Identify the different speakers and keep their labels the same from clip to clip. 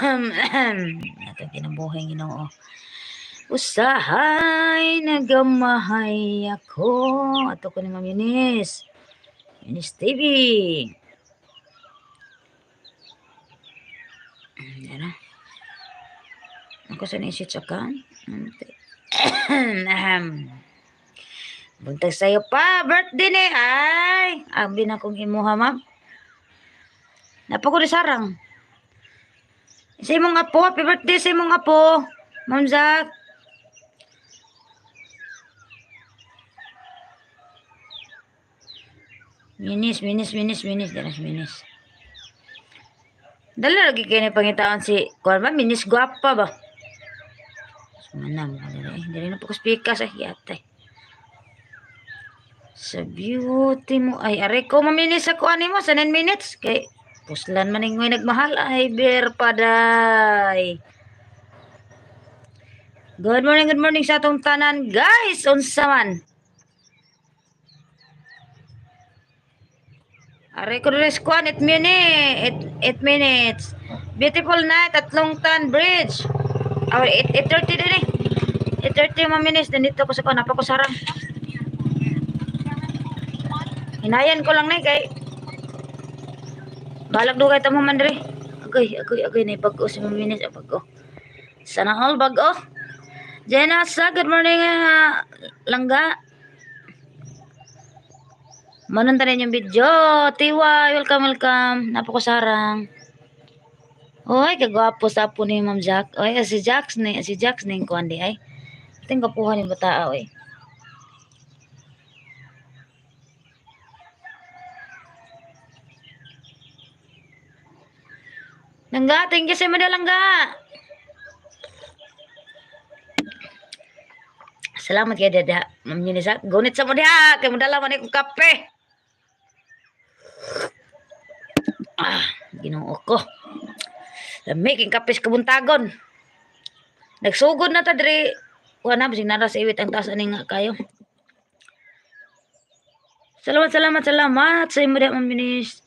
Speaker 1: Atong kinabuhay Ginoo. Usahay nagamahay ako. Ato ko ni Ma'am Eunice. Eunice TV. Yan. Ako sa naisip sa kan. Buntag sa'yo pa. Birthday ni. Ay. Abi na kong imuha, ma'am. Napa ko ni sarang. Sa imong apo. Happy birthday sa imong apo. Ma'am Zack. Minis. Dala lagi kayo na pangitaan si Kuan ba? Minis guwapa ba? Manam. Dali na po ko speaker sa hiyatay. Sa beauty mo. Ay, aray ko maminis sa kuan mo sa 9 minutes. Kay puslan man yung nagmahal. Ay, ber paday. Good morning sa atong tanan, guys. Unsa man? Aray ko rin squad, 8 minutes. Beautiful night at Longtan Bridge. 8:30 din eh. 8:30 mga minutes. Nandito ko sa kuan. Napa ko sarang. Hinayan ko lang na kay balag do kay tamo man diri. Agoy na bag-o sa mga minutes. Bag-o. Sana all bag-o. Jenna sa good morning langga. Manon tanin yung video. Tiwa, welcome. Napako sarang. Oy, kagwapo sa apo ni Ma'am Jack. Oy, si Jax ni kuan di ay. Ting kapuhan ni bata oy. Langga, thank you sa mga langga. Salamat kay Dada. Ma'am Eunice. Gunit sa mo diha kay modala man ko kape. Ginoo ko. Making kapis kabuntagon. Nagsugod na ta diri. Wala bisig nara sa iwit ang taas ani nga kayo. Salamat sa imo diha Ma'am Eunice.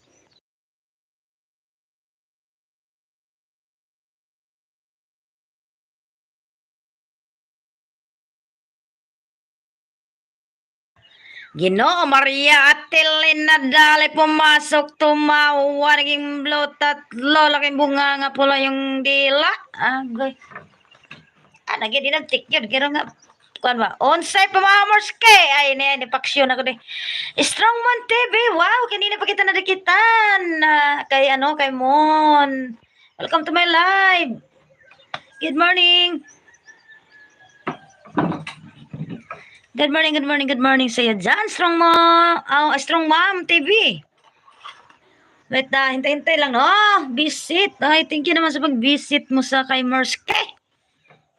Speaker 1: Ginoo Maria Atilin na dali pumasok tumawa naging blue tatlo laking bunga nga pula yung dila. Agoy. Naging dinantik yun. Kira nga kuan ba? Onsay pamamors kay ay ni paksyon ako di. Strong Mon TV. Wow, kanina pa kita nadikitan. Kay Mon. Welcome to my live. Good morning. Good morning sa iyo dyan. Strong Mom TV. Wait hintay lang, no? Visit. Ay, thank you naman sa pag-visit mo sa kay Merske.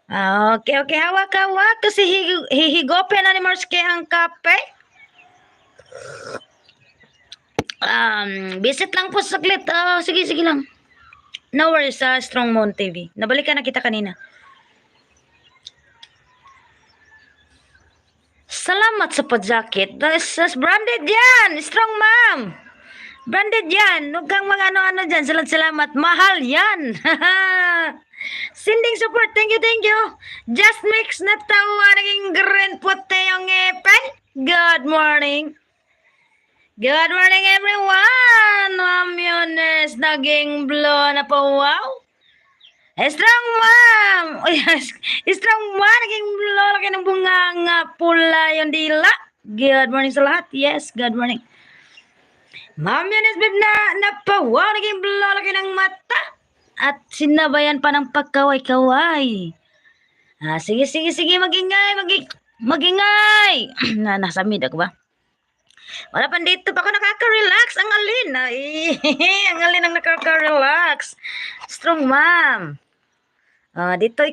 Speaker 1: Okay. Hawak. Kasi hihigopin na ni Merske ang kape. Visit lang po saglit. Sige lang. No worries sa Strong Mom TV. Nabalikan na kita kanina. Salamat sa pa-jacket. Branded yan. Strong Mom. Branded yan. Huwag kang mga ano dyan. Salamat. Mahal yan. Sending support. Thank you. Just mix na tawa. Naging green puti yung ngipin. Good morning. Good morning everyone. Ma'am Eunice. Naging blue na pa. Wow. Strong Mom! Strong Mom! Naging laki ng bunga nga pula yung dila. Good morning sa lahat. Yes, good morning. Ma'am Eunice, babe na napawaw. Naging laki ng mata. At sinabayan pa ng pagkaway-kaway. Sige. Magingay! Nasa mid ako ba? Wala pa dito pa ako nakaka-relax. Ang alin. Ang alin ang nakaka-relax. Strong Mom. Dito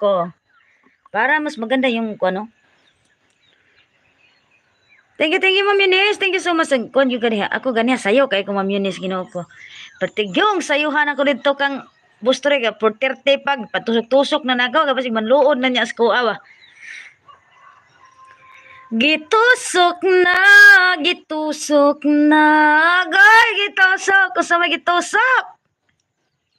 Speaker 1: ko. Para mas maganda yung Thank you Ma'am Eunice. Thank you so much. Ako ganiha sayo kay ko Ma'am Eunice Ginoo ko. Pertigyong sayuhan ako dito kang bustre ka for 30 pag patusok-tusok na nagaw kapag manluod na niya sa kuawa. Gitusok na, goy, gitusok. Kusama gitusok.